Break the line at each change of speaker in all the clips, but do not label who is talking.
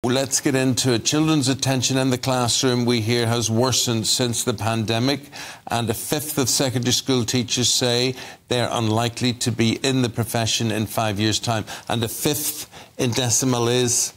Let's get into it. Children's attention in the classroom, we hear, has worsened since the pandemic, and a fifth of secondary school teachers say they're unlikely to be in the profession in 5 years' time. And a fifth in decimal is?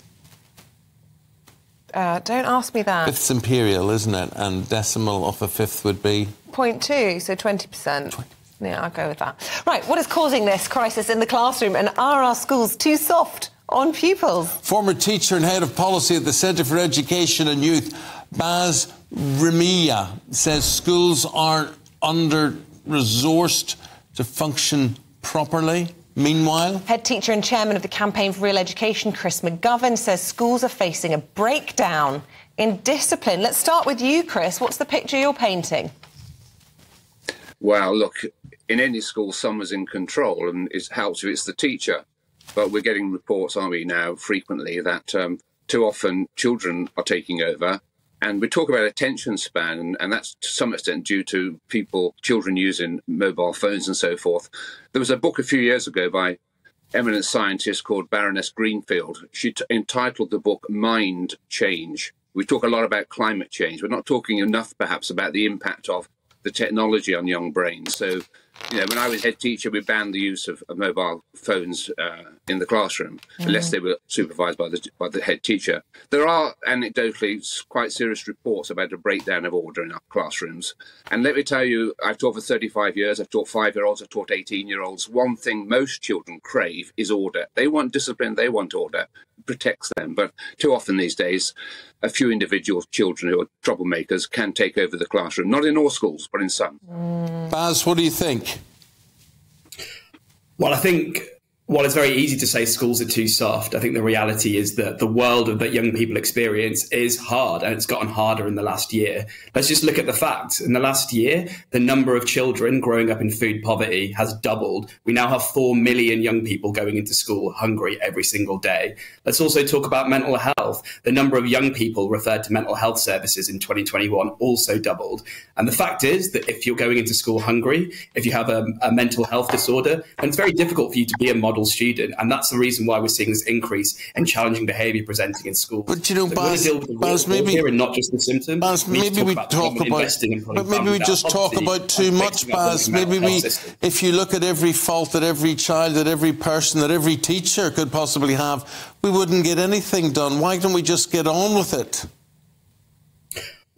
Don't ask me that.
Fifth's imperial, isn't it? And decimal of a fifth would be?
0.2, so 20%. Yeah, I'll go with that. Right, what is causing this crisis in the classroom, and are our schools too soft on pupils?
Former teacher and head of policy at the Centre for Education and Youth, Baz Ramaiah, says schools are under-resourced to function properly. Meanwhile,
head teacher and chairman of the Campaign for Real Education, McGovern, says schools are facing a breakdown in discipline. Let's start with you, Chris. What's the picture you're painting?
Well, look, in any school, someone's in control, and it helps if it's the teacher. But we're getting reports, aren't we, now frequently that too often children are taking over. And we talk about attention span, and that's to some extent due to children using mobile phones and so forth. There was a book a few years ago by eminent scientist called Baroness Greenfield. She entitled the book Mind Change. We talk a lot about climate change. We're not talking enough, perhaps, about the impact of the technology on young brains. So, you know, when I was head teacher, we banned the use of mobile phones in the classroom, unless they were supervised by the head teacher. There are anecdotally quite serious reports about a breakdown of order in our classrooms. And let me tell you, I've taught for 35 years. I've taught 5-year-olds. I've taught 18-year-olds. One thing most children crave is order. They want discipline. They want order. It protects them. But too often these days, a few individual children who are troublemakers can take over the classroom. Not in all schools, but in some.
Baz, what do you think?
Well, I think while it's very easy to say schools are too soft, I think the reality is that the world that young people experience is hard, and it's gotten harder in the last year. Let's just look at the facts. In the last year, the number of children growing up in food poverty has doubled. We now have 4 million young people going into school hungry every single day. Let's also talk about mental health. The number of young people referred to mental health services in 2021 also doubled. And the fact is that if you're going into school hungry, if you have a mental health disorder, then it's very difficult for you to be a model student, and that's the reason why we're seeing this increase in challenging behaviour presenting in schools.
But you know,
so
Baz, maybe
here and not just the symptoms.
Baz, maybe we talk about, but maybe we just talk about too much, Baz. Maybe if you look at every fault that every child, that every person, that every teacher could possibly have, we wouldn't get anything done. Why don't we just get on with it?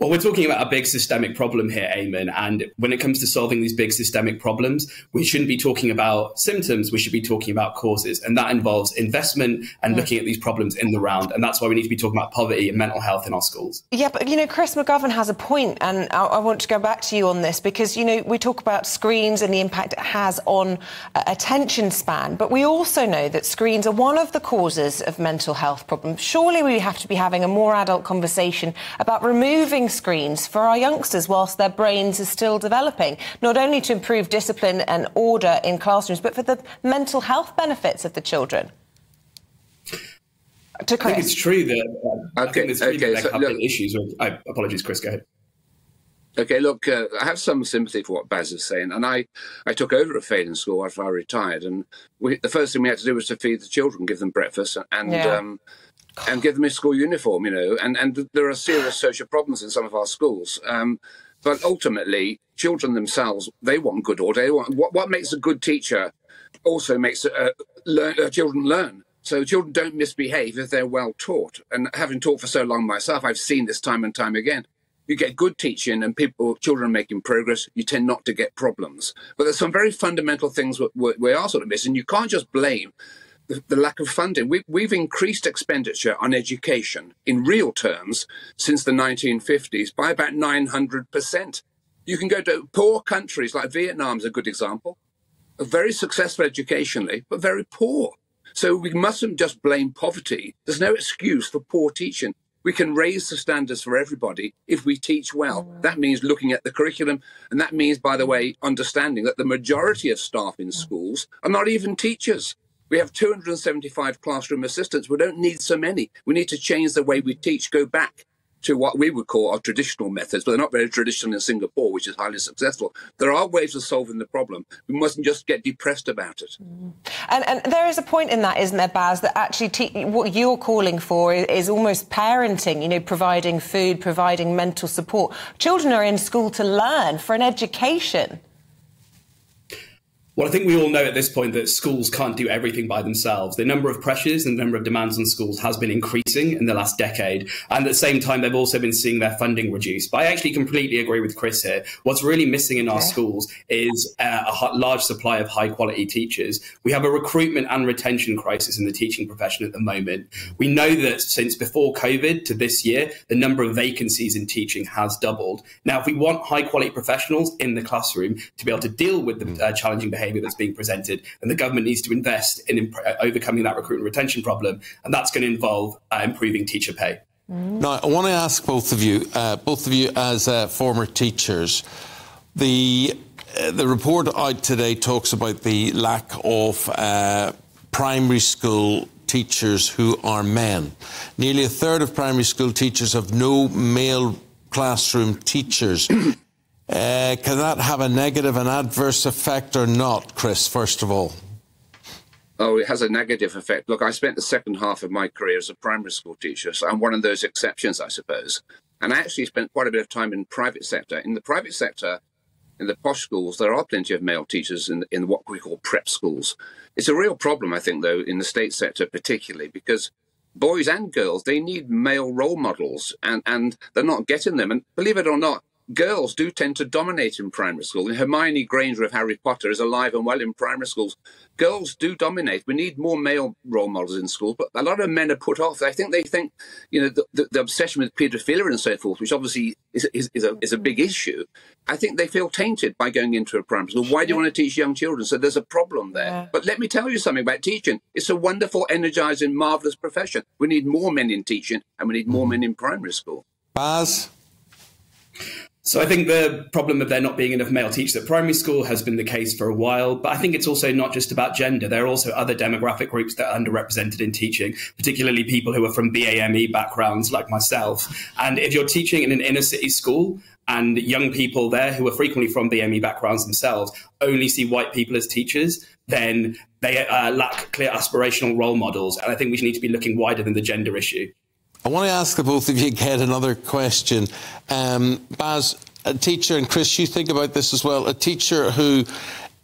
Well, we're talking about a big systemic problem here, Eamon, and when it comes to solving these big systemic problems, we shouldn't be talking about symptoms, we should be talking about causes, and that involves investment and looking at these problems in the round, and that's why we need to be talking about poverty and mental health in our schools.
Yeah, but, you know, Chris McGovern has a point, and I want to go back to you on this, because, you know, we talk about screens and the impact it has on attention span, but we also know that screens are one of the causes of mental health problems. Surely we have to be having a more adult conversation about removing screens for our youngsters whilst their brains are still developing, not only to improve discipline and order in classrooms, but for the mental health benefits of the children. To Chris.
I think it's true that I think there's a couple of issues. Apologies, Chris, go ahead.
OK, look, I have some sympathy for what Baz is saying, and I took over a failing school after I retired, and the first thing we had to do was to feed the children, give them breakfast, and give them a school uniform, you know, and there are serious social problems in some of our schools. But ultimately, children themselves, they want good order. They want, what makes a good teacher also makes children learn. So children don't misbehave if they're well taught. And having taught for so long myself, I've seen this time and time again. You get good teaching and children are making progress, you tend not to get problems. But there's some very fundamental things we are sort of missing. You can't just blame the lack of funding. We've increased expenditure on education in real terms since the 1950s by about 900%. You can go to poor countries like Vietnam is a good example, very successful educationally, but very poor. So we mustn't just blame poverty. There's no excuse for poor teaching. We can raise the standards for everybody if we teach well. That means looking at the curriculum. And that means, by the way, understanding that the majority of staff in schools are not even teachers. We have 275 classroom assistants. We don't need so many. We need to change the way we teach, go back to what we would call our traditional methods, but they're not very traditional in Singapore, which is highly successful. There are ways of solving the problem. We mustn't just get depressed about it.
And there is a point in that, isn't there, Baz, that actually what you're calling for is almost parenting, you know, providing food, providing mental support. Children are in school to learn, for an education.
Well, I think we all know at this point that schools can't do everything by themselves. The number of pressures and the number of demands on schools has been increasing in the last decade. And at the same time, they've also been seeing their funding reduced. But I actually completely agree with Chris here. What's really missing in our schools is a large supply of high quality teachers. We have a recruitment and retention crisis in the teaching profession at the moment. We know that since before COVID to this year, the number of vacancies in teaching has doubled. Now, if we want high quality professionals in the classroom to be able to deal with the challenging behaviour that's being presented, and the government needs to invest in overcoming that recruitment and retention problem, and that's going to involve improving teacher pay.
Now, I want to ask both of you as former teachers, the report out today talks about the lack of primary school teachers who are men. Nearly a third of primary school teachers have no male classroom teachers. Can that have a negative and adverse effect or not, Chris, first of all?
Oh, it has a negative effect. Look, I spent the second half of my career as a primary school teacher, so I'm one of those exceptions, I suppose. And I actually spent quite a bit of time in the private sector. In the private sector, in the posh schools, there are plenty of male teachers in what we call prep schools. It's a real problem, I think, though, in the state sector particularly, because boys and girls, they need male role models, and they're not getting them. And believe it or not, girls do tend to dominate in primary school. Hermione Granger of Harry Potter is alive and well in primary schools. Girls do dominate. We need more male role models in school, but a lot of men are put off. I think they think, you know, the obsession with paedophilia and so forth, which obviously is a big issue. I think they feel tainted by going into a primary school. Why do you want to teach young children? So there's a problem there. Yeah. But let me tell you something about teaching. It's a wonderful, energizing, marvelous profession. We need more men in teaching, and we need more men in primary school.
Baz?
So I think the problem of there not being enough male teachers at primary school has been the case for a while, but I think it's also not just about gender. There are also other demographic groups that are underrepresented in teaching, particularly people who are from BAME backgrounds like myself. And if you're teaching in an inner city school and young people there who are frequently from BAME backgrounds themselves only see white people as teachers, then they lack clear aspirational role models. And I think we need to be looking wider than the gender issue.
I want to ask the both of you again another question. Baz, a teacher, and Chris, you think about this as well, a teacher who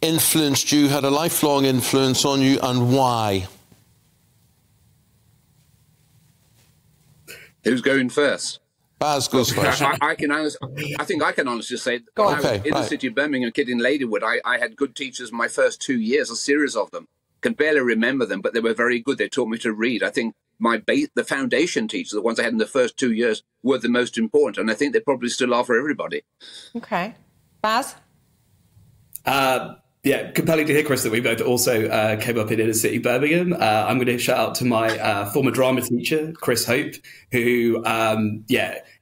influenced you, had a lifelong influence on you, and why?
Who's going first?
Baz goes first.
I think I can honestly say, when I was in the city of Birmingham, a kid in Ladywood, I had good teachers my first 2 years, a series of them. Can barely remember them, but they were very good. They taught me to read. I think the foundation teachers, the ones I had in the first 2 years, were the most important, and I think they probably still are for everybody.
Okay. Baz?
Yeah, compelling to hear, Chris, that we both also came up in inner city Birmingham. I'm going to shout out to my former drama teacher, Chris Hope, who,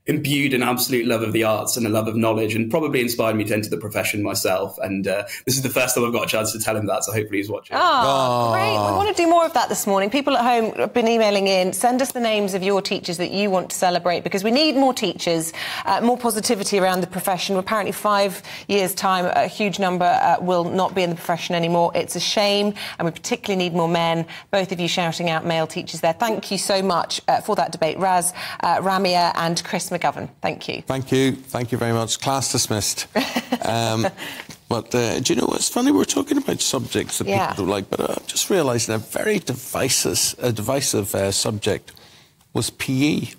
imbued an absolute love of the arts and a love of knowledge, and probably inspired me to enter the profession myself. And this is the first time I've got a chance to tell him that, so hopefully he's watching.
Oh, great. We want to do more of that this morning. People at home have been emailing in. Send us the names of your teachers that you want to celebrate, because we need more teachers, more positivity around the profession. Apparently 5 years' time, a huge number will not be in the profession anymore. It's a shame, and we particularly need more men. Both of you shouting out male teachers there. Thank you so much for that debate. Baz Ramaiah and Chris McGovern. Thank you.
Thank you. Thank you very much. Class dismissed. But do you know, it's funny, we're talking about subjects that people don't like, but I'm just realising a very divisive subject was PE.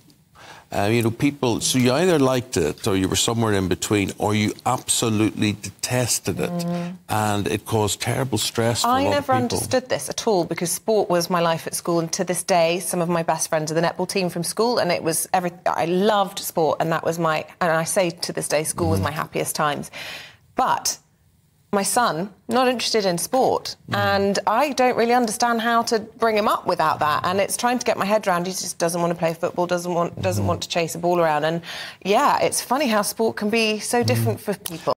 You know, people, so you either liked it or you were somewhere in between, or you absolutely detested it, and it caused terrible stress for a lot of people. I never
understood this at all, because sport was my life at school, and to this day some of my best friends are the netball team from school, and it was I loved sport, and that was and I say to this day, school was my happiest times. But my son, not interested in sport, and I don't really understand how to bring him up without that. And it's trying to get my head around. He just doesn't want to play football, doesn't want to chase a ball around. And yeah, it's funny how sport can be so different for people.